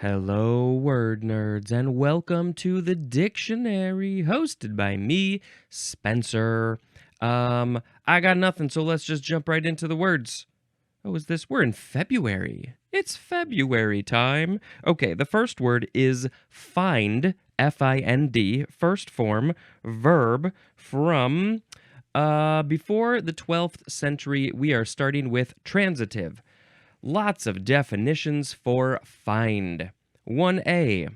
Hello, word nerds, and welcome to the dictionary hosted by me, Spencer. I got nothing, so let's just jump right into the words. Oh, is this? We're in February. It's February time. Okay, the first word is find, F-I-N-D, first form, verb from before the 12th century. We are starting with transitive. Lots of definitions for find. 1a,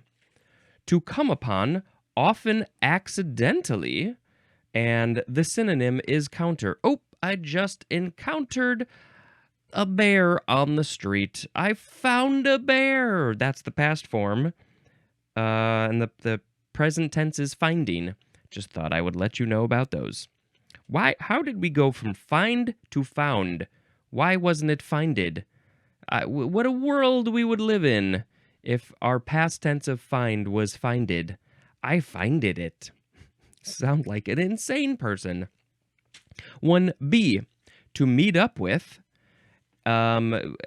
to come upon, often accidentally, and the synonym is counter. Oh, I just encountered a bear on the street. I found a bear. That's the past form. And the present tense is finding. Just thought I would let you know about those. How did we go from find to found? Why wasn't it finded? What a world we would live in if our past tense of find was finded. I finded it. Sound like an insane person. 1b, to meet up with. So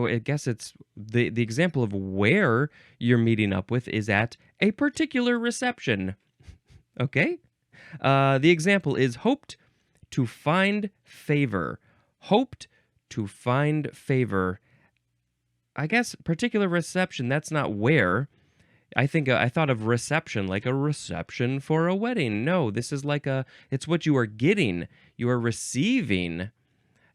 I guess it's the example of where you're meeting up with is at a particular reception. Okay? The example is hoped to find favor. Hoped to find favor. I guess particular reception, that's not where. I thought of reception, like a reception for a wedding. No, this is it's what you are getting. You are receiving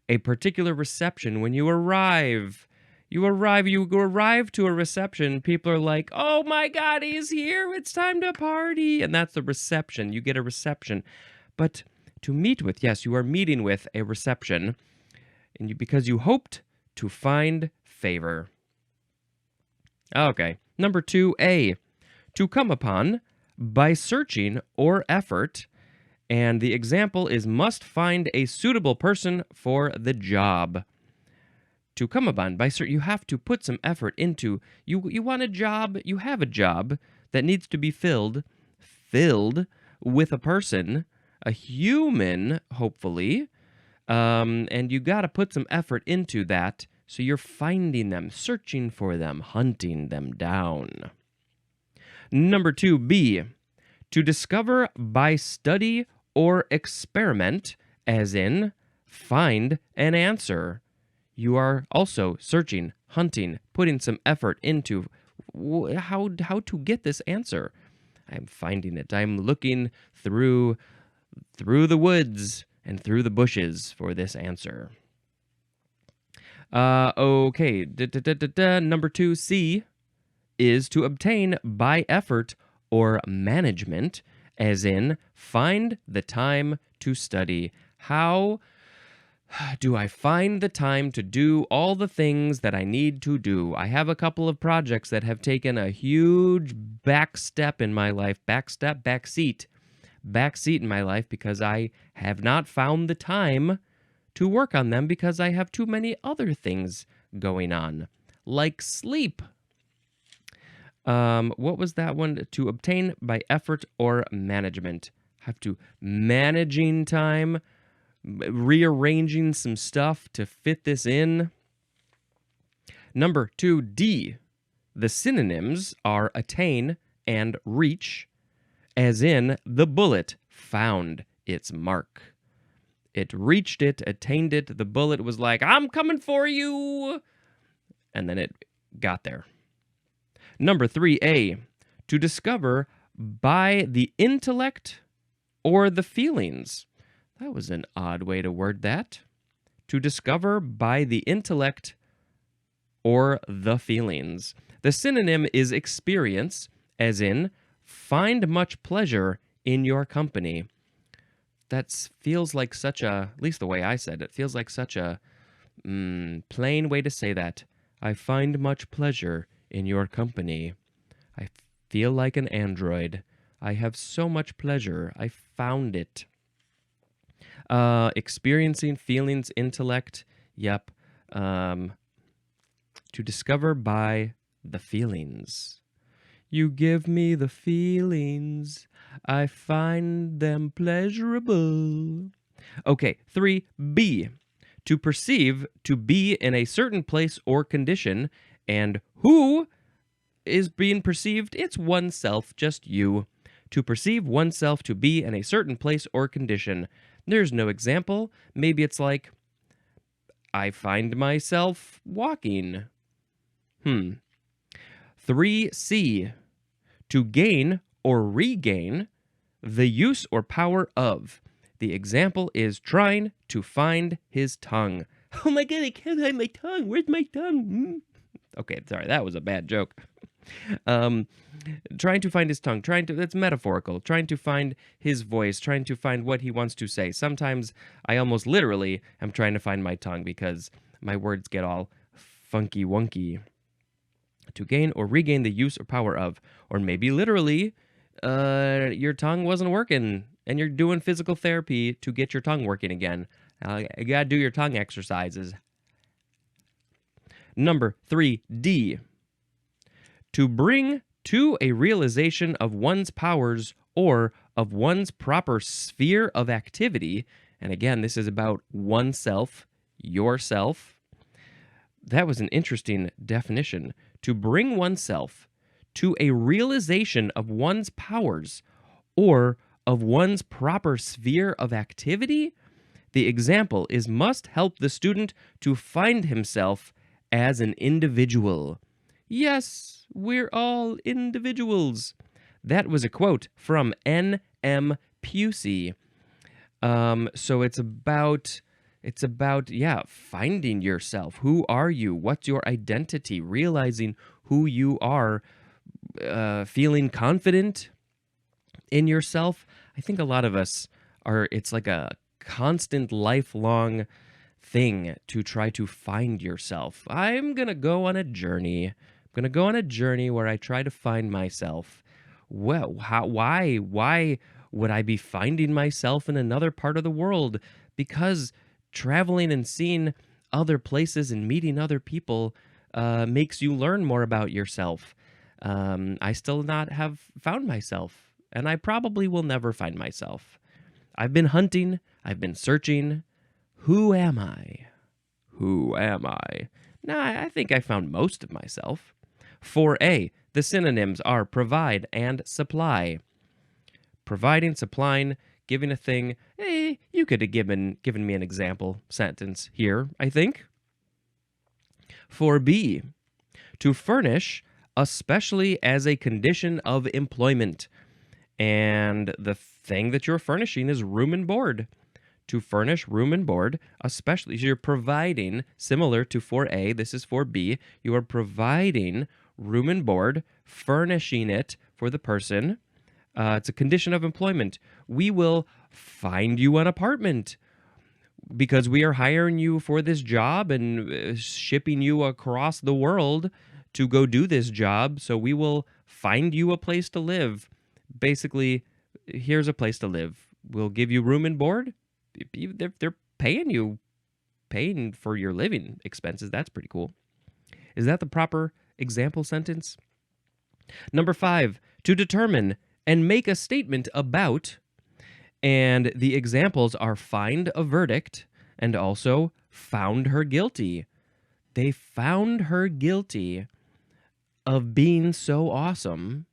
a particular reception when you arrive. You arrive to a reception, people are like, oh my God, he's here, it's time to party. And that's the reception, you get a reception. But to meet with, yes, you are meeting with a reception. And because you hoped to find favor. Okay, number 2a, to come upon by searching or effort, and the example is must find a suitable person for the job. To come upon by you have to put some effort into. You want a job, you have a job that needs to be filled with a person, a human, hopefully. And you got to put some effort into that. So you're finding them, searching for them, hunting them down. Number 2b, to discover by study or experiment, as in find an answer. You are also searching, hunting, putting some effort into how to get this answer. I'm finding it. I'm looking through the woods and through the bushes for this answer. Okay. Number 2c is to obtain by effort or management, as in find the time to study. How do I find the time to do all the things that I need to do? I have a couple of projects that have taken a huge backseat in my life because I have not found the time to work on them because I have too many other things going on, like sleep. What was that one? To obtain by effort or management. Have to managing time, rearranging some stuff to fit this in. Number 2d, the synonyms are attain and reach, as in the bullet found its mark. It reached it, attained it. The bullet was like, I'm coming for you. And then it got there. Number 3a, to discover by the intellect or the feelings. That was an odd way to word that. To discover by the intellect or the feelings. The synonym is experience, as in find much pleasure in your company. That feels like such a, at least the way I said it, feels like such a plain way to say that. I find much pleasure in your company. I feel like an android. I have so much pleasure. I found it. Experiencing, feelings, intellect. Yep. To discover by the feelings. You give me the feelings. I find them pleasurable. Okay, 3b. To perceive, to be in a certain place or condition, And who is being perceived? It's oneself, just you. To perceive oneself to be in a certain place or condition. There's no example. Maybe it's like, I find myself walking. 3C. To gain or regain the use or power of. The example is trying to find his tongue. Oh my god, I can't find my tongue. Where's my tongue? Okay, sorry, that was a bad joke. Trying to find his tongue, that's metaphorical, trying to find his voice, trying to find what he wants to say. Sometimes I almost literally am trying to find my tongue because my words get all funky wonky. To gain or regain the use or power of, or maybe literally, your tongue wasn't working and you're doing physical therapy to get your tongue working again. You gotta do your tongue exercises. Number 3D. To bring to a realization of one's powers or of one's proper sphere of activity. And again, this is about oneself, yourself. That was an interesting definition. To bring oneself to a realization of one's powers or of one's proper sphere of activity. The example is must help the student to find himself as an individual. Yes, we're all individuals. That was a quote from N.M. Pusey. So it's about finding yourself. Who are you? What's your identity? Realizing who you are, feeling confident in yourself. I think a lot of us it's like a constant lifelong thing to try to find yourself. I'm going to go on a journey. I'm going to go on a journey where I try to find myself. Well, why would I be finding myself in another part of the world? Because traveling and seeing other places and meeting other people makes you learn more about yourself. I still not have found myself, and I probably will never find myself. I've been hunting. I've been searching. Who am I? Who am I? Nah, I think I found most of myself. 4A, the synonyms are provide and supply. Providing, supplying, giving a thing. Hey, you could have given me an example sentence here, I think. 4B, to furnish, especially as a condition of employment. And the thing that you're furnishing is room and board. To furnish room and board, especially, so you're providing, similar to 4A, this is 4B, you are providing room and board, furnishing it for the person. It's a condition of employment. We will find you an apartment because we are hiring you for this job and shipping you across the world to go do this job. So we will find you a place to live. Basically, here's a place to live. We'll give you room and board. They're paying for your living expenses. That's pretty cool. Is that the proper example sentence? Number 5, to determine and make a statement about, and the examples are find a verdict and also found her guilty. They found her guilty of being so awesome.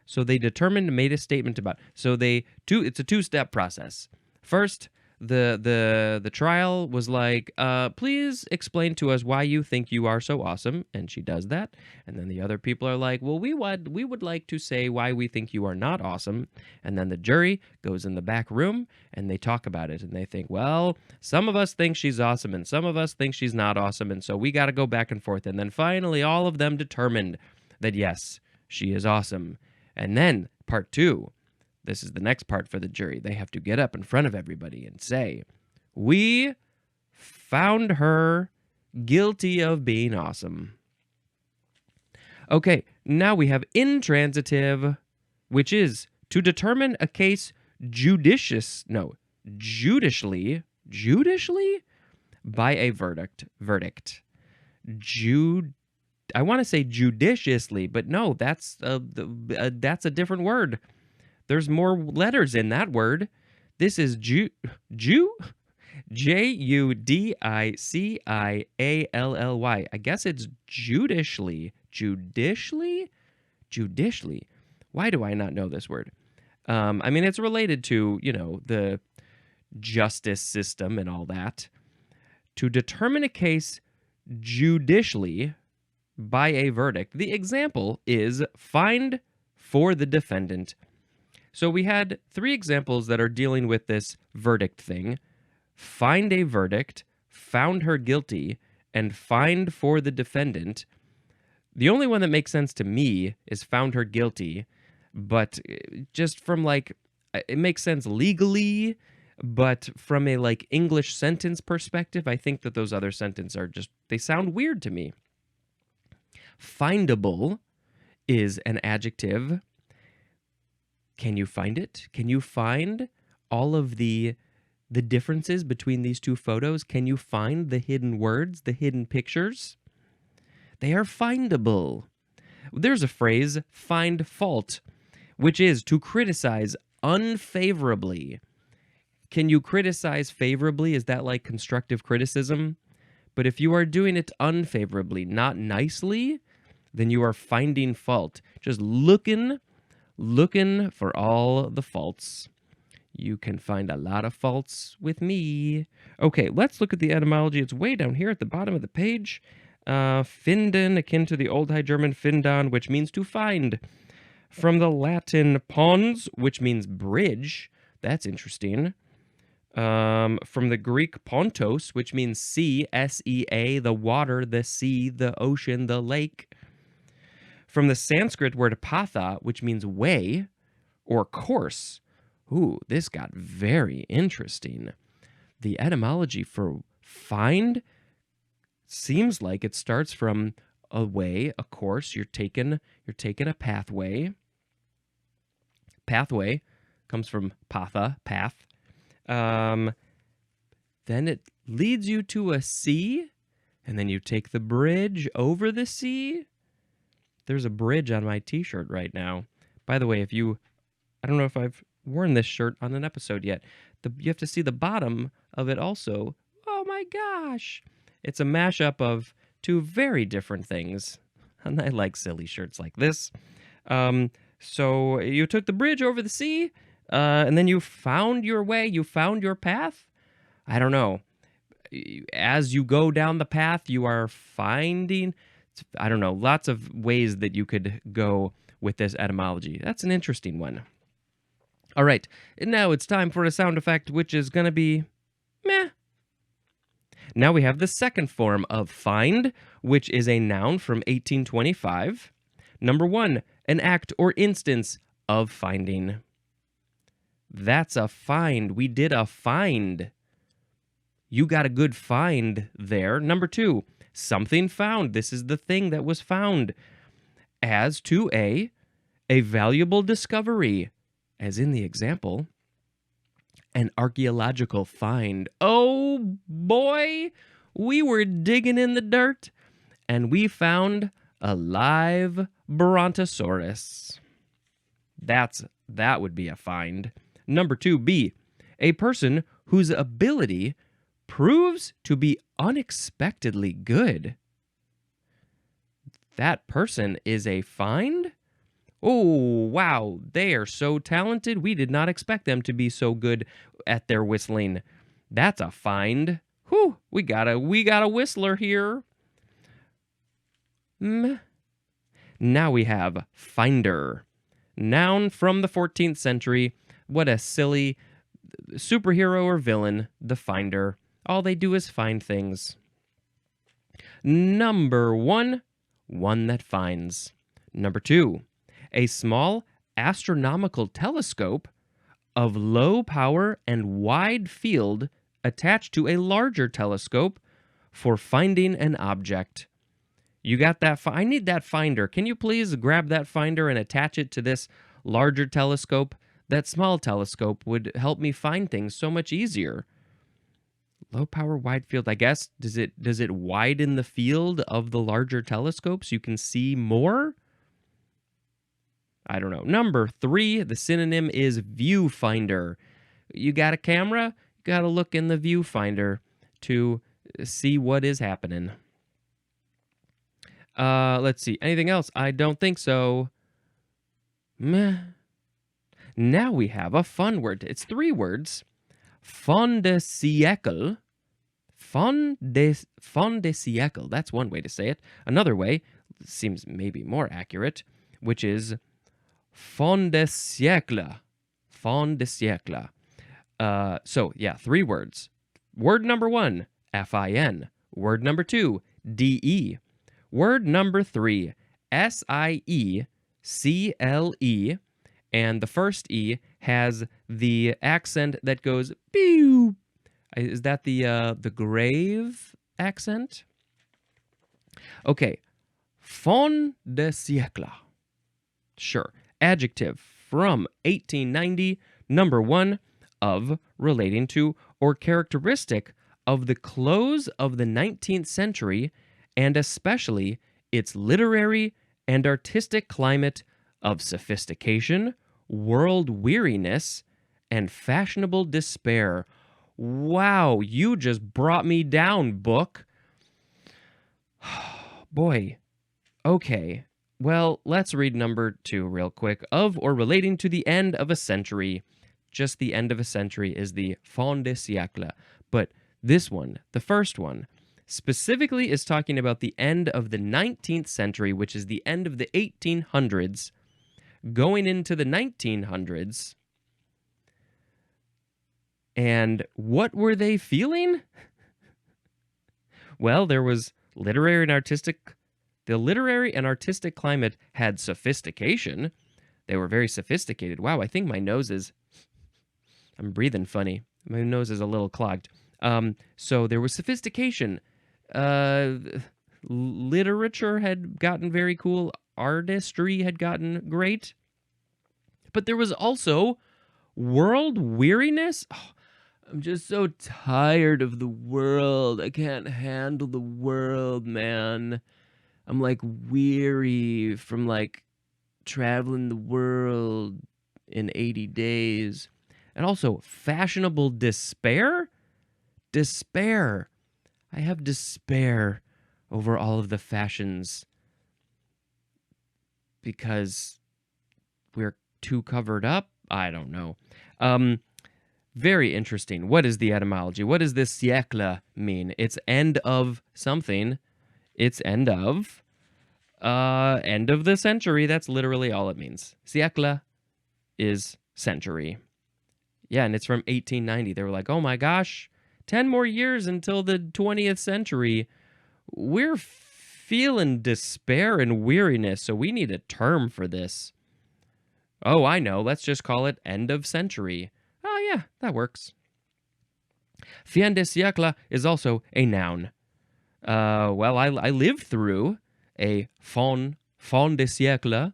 So they determined and made a statement about. So it's a two-step process. First, the trial was like, please explain to us why you think you are so awesome, and she does that. And then the other people are like, well, we would like to say why we think you are not awesome. And then the jury goes in the back room and they talk about it, and they think, well, some of us think she's awesome and some of us think she's not awesome, and so we got to go back and forth. And then finally all of them determined that yes, she is awesome. And then part 2. This is the next part for the jury. They have to get up in front of everybody and say, we found her guilty of being awesome. Okay, now we have intransitive, which is to determine a case judicially by a verdict. I want to say judiciously, but no, that's a different word. There's more letters in that word. This is Judicially. I guess it's judicially. Judicially? Judicially. Why do I not know this word? I mean, it's related to, the justice system and all that. To determine a case judicially by a verdict. The example is find for the defendant. So we had 3 examples that are dealing with this verdict thing. Find a verdict, found her guilty, and find for the defendant. The only one that makes sense to me is found her guilty, but just from it makes sense legally, but from a English sentence perspective, I think that those other sentences are they sound weird to me. Findable is an adjective. Can you find it? Can you find all of the differences between these 2 photos? Can you find the hidden words, the hidden pictures? They are findable. There's a phrase, find fault, which is to criticize unfavorably. Can you criticize favorably? Is that like constructive criticism? But if you are doing it unfavorably, not nicely, then you are finding fault. Just looking for all the faults. You can find a lot of faults with me. Okay, let's look at the etymology. It's way down here at the bottom of the page. Finden, akin to the Old High German findon, which means to find. From the Latin pons, which means bridge. That's interesting. From the Greek pontos, which means sea, S-E-A, the water, the sea, the ocean, the lake. From the Sanskrit word patha, which means way or course. Ooh, this got very interesting. The etymology for find seems like it starts from a way, a course. You're taking a pathway. Pathway comes from patha, path. Then it leads you to a sea, and then you take the bridge over the sea. There's a bridge on my t-shirt right now. By the way, I don't know if I've worn this shirt on an episode yet. You have to see the bottom of it also. Oh my gosh. It's a mashup of 2 very different things. And I like silly shirts like this. So you took the bridge over the sea, and then you found your way, you found your path. I don't know. As you go down the path, you are finding, I don't know, lots of ways that you could go with this etymology. That's an interesting one. All right, and now it's time for a sound effect, which is going to be meh. Now we have the second form of find, which is a noun from 1825. Number 1, an act or instance of finding. That's a find. We did a find. You got a good find there. Number 2, something found. This is the thing that was found. As to a valuable discovery, as in the example, an archaeological find. Oh boy, we were digging in the dirt and we found a live brontosaurus. That would be a find. Number 2B, a person whose ability proves to be unexpectedly good. That person is a find? Oh, wow, they are so talented. We did not expect them to be so good at their whistling. That's a find. Whew, we got a whistler here. Now we have finder. Noun from the 14th century. What a silly superhero or villain, the finder. All they do is find things. Number 1, one that finds. Number 2, a small astronomical telescope of low power and wide field attached to a larger telescope for finding an object. You got that? I need that finder. Can you please grab that finder and attach it to this larger telescope? That small telescope would help me find things so much easier. Low power, wide field. I guess, does it widen the field of the larger telescope so you can see more? I don't know. Number 3, the synonym is viewfinder. You got a camera? You Gotta look in the viewfinder to see what is happening. Let's see. Anything else? I don't think so. Meh. Now we have a fun word. It's 3 words. Fin de siècle. Fin de siècle. That's one way to say it. Another way, seems maybe more accurate, which is fin de siècle. Fin de siècle. So, yeah, 3 words. Word number 1, F-I-N. Word number 2, D-E. Word number 3, S-I-E-C-L-E. And the first E has the accent that goes pew. Is that the grave accent? Okay. Fin de siècle. Sure. Adjective from 1890, number 1, of, relating to, or characteristic of the close of the 19th century, and especially its literary and artistic climate of sophistication, world weariness, and fashionable despair. Wow, you just brought me down, book. Boy. Okay. Well, let's read number 2 real quick. Of or relating to the end of a century. Just the end of a century is the fin de siècle. But this one, the first one, specifically is talking about the end of the 19th century, which is the end of the 1800s, going into the 1900s. And what were they feeling? Well, there was the literary and artistic climate had sophistication. They were very sophisticated. Wow, I think my nose is, I'm breathing funny. My nose is a little clogged. So there was sophistication. Literature had gotten very cool. Artistry had gotten great. But there was also world weariness. Oh, I'm just so tired of the world. I can't handle the world, man. I'm like weary from like traveling the world in 80 days. And also fashionable despair? Despair. I have despair over all of the fashions because we're too covered up. I don't know. Very interesting. What is the etymology? What does this siècle mean? It's end of something. It's end of the century. That's literally all it means. Siècle is century. Yeah, and it's from 1890. They were like, oh my gosh, 10 more years until the 20th century. We're feeling despair and weariness, so we need a term for this. Oh, I know. Let's just call it end of century. Oh, yeah, that works. Fin de siècle is also a noun. Well, I lived through a fin de siècle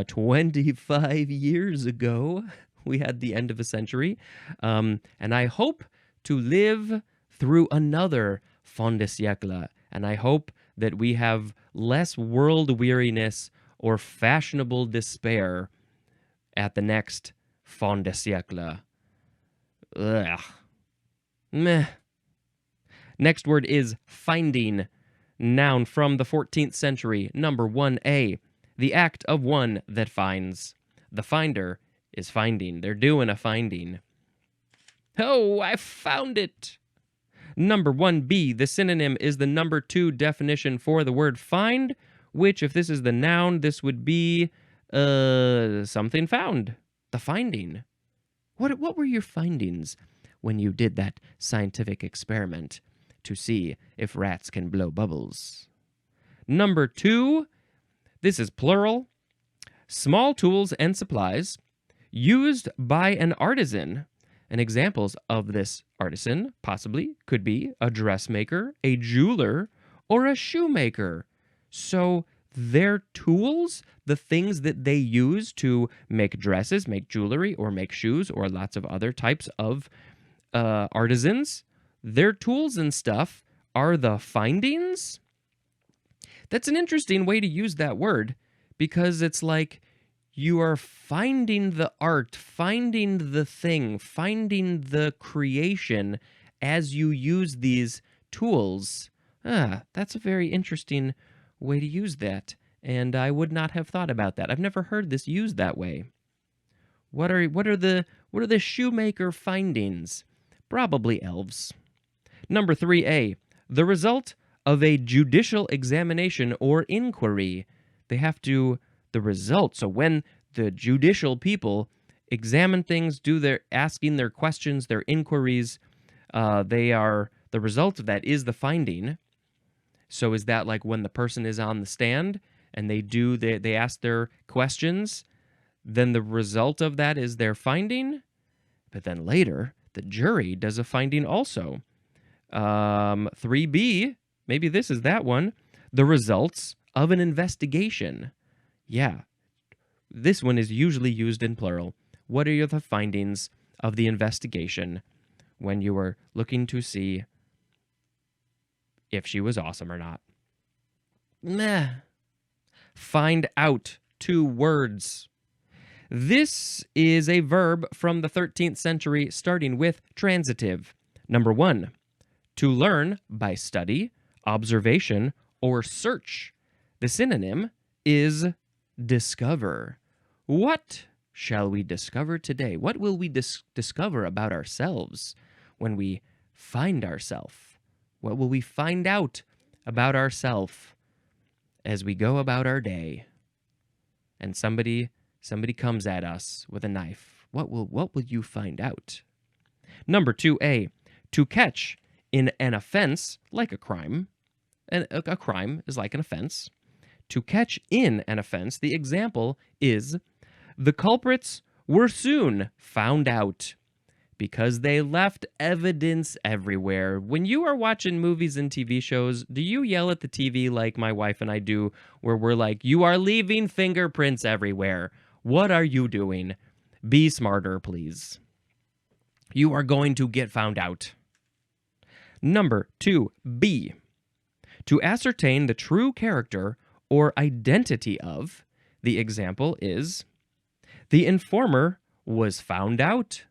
25 years ago. We had the end of a century. And I hope to live through another fin de siècle. And I hope that we have less world weariness or fashionable despair at the next fin de siècle. Ugh. Meh. Next word is finding. Noun from the 14th century. Number 1A. The act of one that finds. The finder is finding. They're doing a finding. Oh, I found it. Number 1B. The synonym is the number 2 definition for the word find, which, if this is the noun, this would be something found. The finding. What were your findings when you did that scientific experiment to see if rats can blow bubbles? Number 2, this is plural. Small tools and supplies used by an artisan. And examples of this artisan possibly could be a dressmaker, a jeweler, or a shoemaker. So their tools, the things that they use to make dresses, make jewelry, or make shoes, or lots of other types of artisans, their tools and stuff are the findings. That's an interesting way to use that word, because it's like You are finding the art, finding the thing, finding the creation as you use these tools. That's a very interesting way to use that, and I would not have thought about that. I've never heard this used that way. What are the shoemaker findings? Probably elves. Number 3A, the result of a judicial examination or inquiry. They have to the result. So when the judicial people examine things, asking their questions, their inquiries, they are the result of that is the finding. So is that like when the person is on the stand and they ask their questions, then the result of that is their finding? But then later, the jury does a finding also. 3B, maybe this is that one, the results of an investigation. Yeah, this one is usually used in plural. What are the findings of the investigation when you were looking to see if she was awesome or not? Meh. Find out. 2 words. This is a verb from the 13th century starting with transitive. Number 1, to learn by study, observation, or search. The synonym is discover. What shall we discover today? What will we discover about ourselves when we find ourselves? What will we find out about ourselves as we go about our day? And somebody comes at us with a knife. What will you find out? Number 2A, to catch in an offense like a crime. A crime is like an offense. To catch in an offense, the example is, the culprits were soon found out because they left evidence everywhere. When you are watching movies and TV shows, do you yell at the TV like my wife and I do, where we're like, you are leaving fingerprints everywhere? What are you doing? Be smarter, please. You are going to get found out. Number 2B, to ascertain the true character or identity of. The example is, the informer was found out.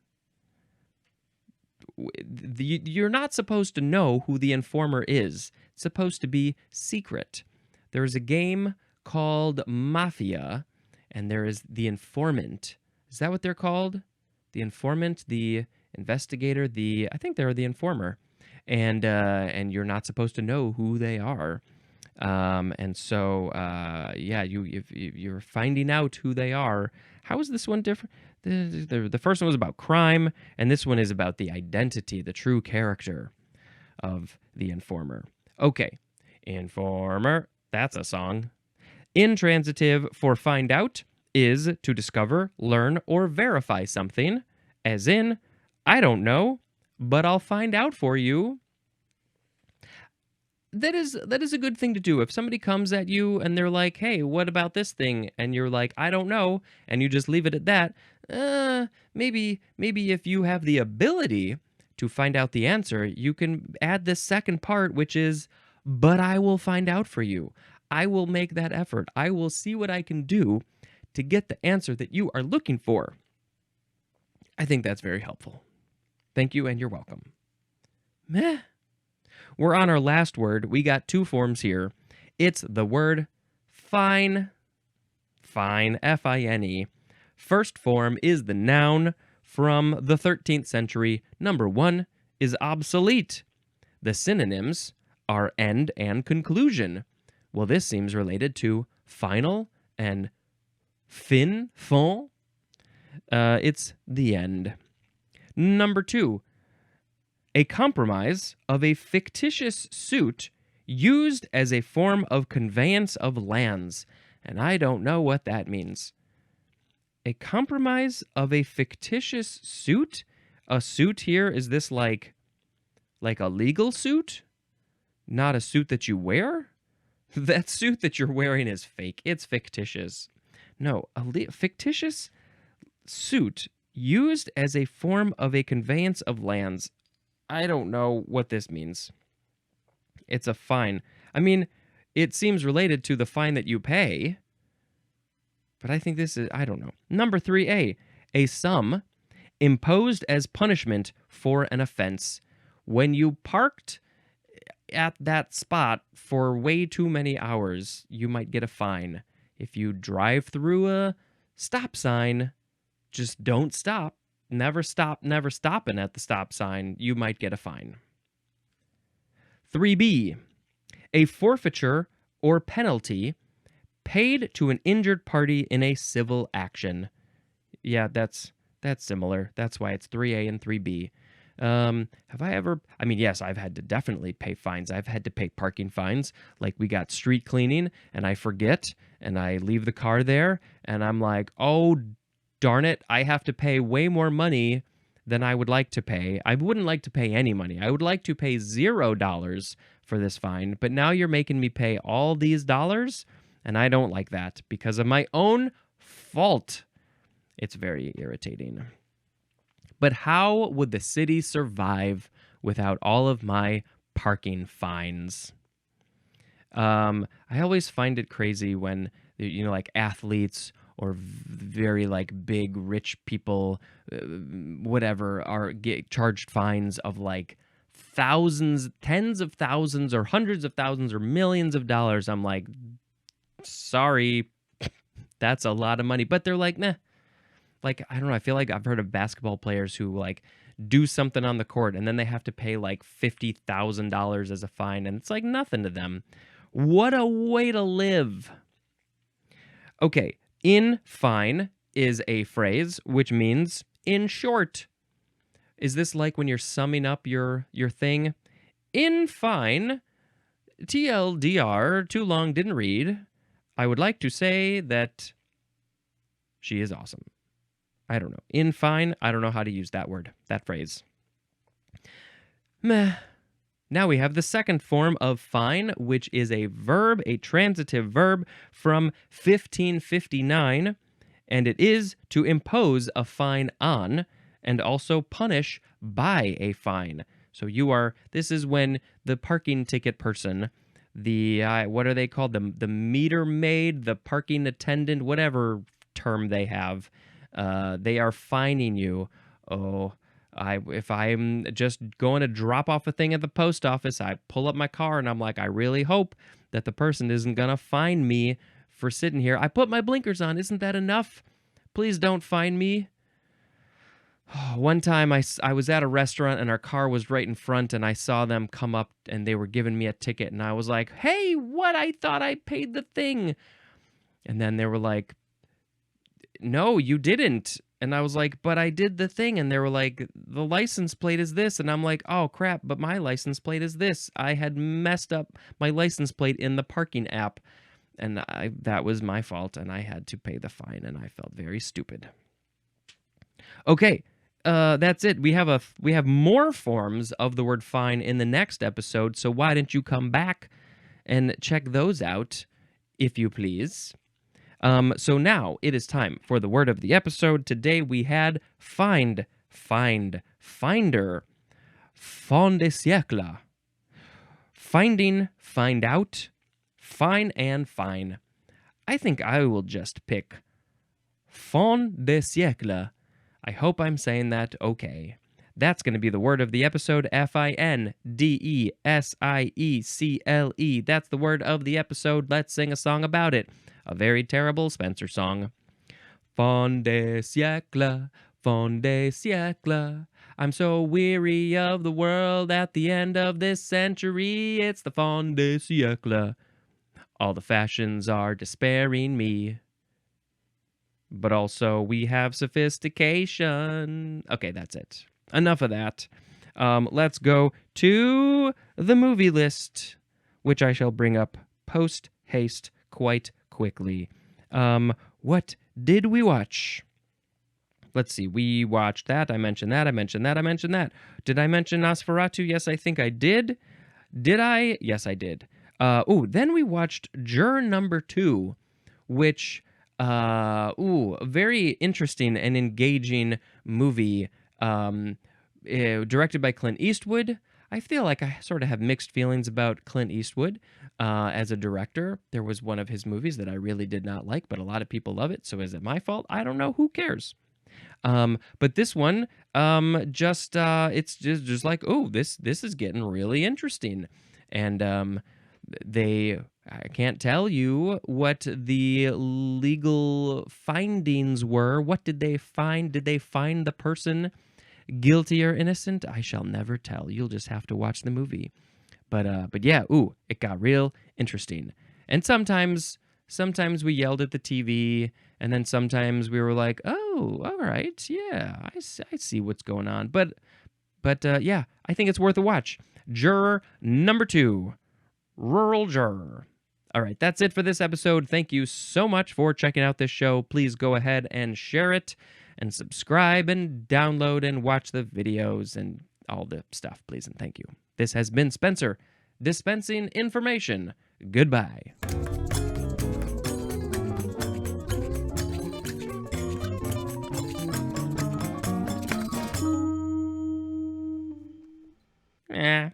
You're not supposed to know who the informer is. It's supposed to be secret. There is a game called Mafia, and there is the informant. Is that what they're called? The informant, the investigator, I think they're the informer. And you're not supposed to know who they are. You're finding out who they are. How is this one different? The first one was about crime, and this one is about the identity, the true character of the informer. Okay, informer, that's a song. Intransitive for find out is to discover, learn, or verify something, as in, I don't know, but I'll find out for you. That is a good thing to do. If somebody comes at you and they're like, hey, what about this thing? And you're like, I don't know, and you just leave it at that, maybe if you have the ability to find out the answer, you can add this second part, which is, but I will find out for you. I will make that effort. I will see what I can do to get the answer that you are looking for. I think that's very helpful. Thank you, and you're welcome. Meh. We're on our last word. We got 2 forms here. It's the word fine. Fine, F-I-N-E. First form is the noun from the 13th century. Number 1 is obsolete. The synonyms are end and conclusion. Well, this seems related to final and fin. It's the end. Number 2, a compromise of a fictitious suit used as a form of conveyance of lands. And I don't know what that means. A compromise of a fictitious suit? A suit here, is this like a legal suit? Not a suit that you wear? That suit that you're wearing is fake. It's fictitious. No, a fictitious suit used as a form of a conveyance of lands. I don't know what this means. It's a fine. I mean, it seems related to the fine that you pay. But I think this is, I don't know. Number 3A, a sum imposed as punishment for an offense. When you parked at that spot for way too many hours, you might get a fine. If you drive through a stop sign, just don't stop. Never stopping at the stop sign, you might get a fine. 3B, a forfeiture or penalty paid to an injured party in a civil action. Yeah, that's similar. That's why it's 3A and 3B. Have I ever, I mean, yes, I've had to definitely pay fines. I've had to pay parking fines. Like we got street cleaning and I forget and I leave the car there and I'm like, oh, darn it, I have to pay way more money than I would like to pay. I wouldn't like to pay any money. I would like to pay $0 for this fine, but now you're making me pay all these dollars and I don't like that because of my own fault. It's very irritating. But how would the city survive without all of my parking fines? I always find it crazy when, like athletes or very like big rich people, whatever, are get charged fines of like thousands, tens of thousands, or hundreds of thousands, or millions of dollars. I'm like, sorry, that's a lot of money. But they're like, nah. Like, I don't know, I feel like I've heard of basketball players who like do something on the court and then they have to pay like $50,000 as a fine and it's like nothing to them. What a way to live. Okay, in fine is a phrase which means in short. Is this like when you're summing up your thing? In fine, TLDR, too long, didn't read. I would like to say that she is awesome. I don't know. In fine, I don't know how to use that word, that phrase. Meh. Now we have the second form of fine, which is a verb, a transitive verb from 1559, and it is to impose a fine on and also punish by a fine. So this is when the parking ticket person, what are they called? The meter maid, the parking attendant, whatever term they have, they are fining you. Oh, if I'm just going to drop off a thing at the post office, I pull up my car and I'm like, I really hope that the person isn't going to fine me for sitting here. I put my blinkers on. Isn't that enough? Please don't fine me. One time I was at a restaurant and our car was right in front and I saw them come up and they were giving me a ticket and I was like, hey, what? I thought I paid the thing. And then they were like, no, you didn't. And I was like, but I did the thing. And they were like, the license plate is this. And I'm like, oh, crap, but my license plate is this. I had messed up my license plate in the parking app. And that was my fault. And I had to pay the fine. And I felt very stupid. Okay, that's it. We have more forms of the word fine in the next episode. So why don't you come back and check those out, if you please. So now it is time for the word of the episode. Today we had find, finder, fin de siècle, finding, find out, fine and fine. I think I will just pick fin de siècle. I hope I'm saying that okay. That's going to be the word of the episode, FINDESIECLE. That's the word of the episode. Let's sing a song about it. A very terrible Spencer song. Fin de siècle, fin de siècle. I'm so weary of the world at the end of this century. It's the fin de siècle. All the fashions are despairing me. But also we have sophistication. Okay, that's it. Enough of that. Let's go to the movie list, which I shall bring up post haste quite quickly. What did we watch? Let's see. We watched that. I mentioned that. Did I mention Nosferatu? Yes, I think I did. Did I? Yes, I did. Then we watched Juror Number 2, which, very interesting and engaging movie, directed by Clint Eastwood. I feel like I sort of have mixed feelings about Clint Eastwood. As a director, there was one of his movies that I really did not like, but a lot of people love it. So is it my fault? I don't know. Who cares? But this one, just it's just like, oh, this is getting really interesting, and they I can't tell you what the legal findings were. What did they find? Did they find the person guilty or innocent? I shall never tell. You'll just have to watch the movie. But yeah, ooh, it got real interesting. And sometimes we yelled at the TV, and then sometimes we were like, "Oh, all right, yeah, I see what's going on." But yeah, I think it's worth a watch. Juror number 2, Rural Juror. All right, that's it for this episode. Thank you so much for checking out this show. Please go ahead and share it and subscribe and download and watch the videos and all the stuff, please, and thank you. This has been Spencer, dispensing information. Goodbye. Eh.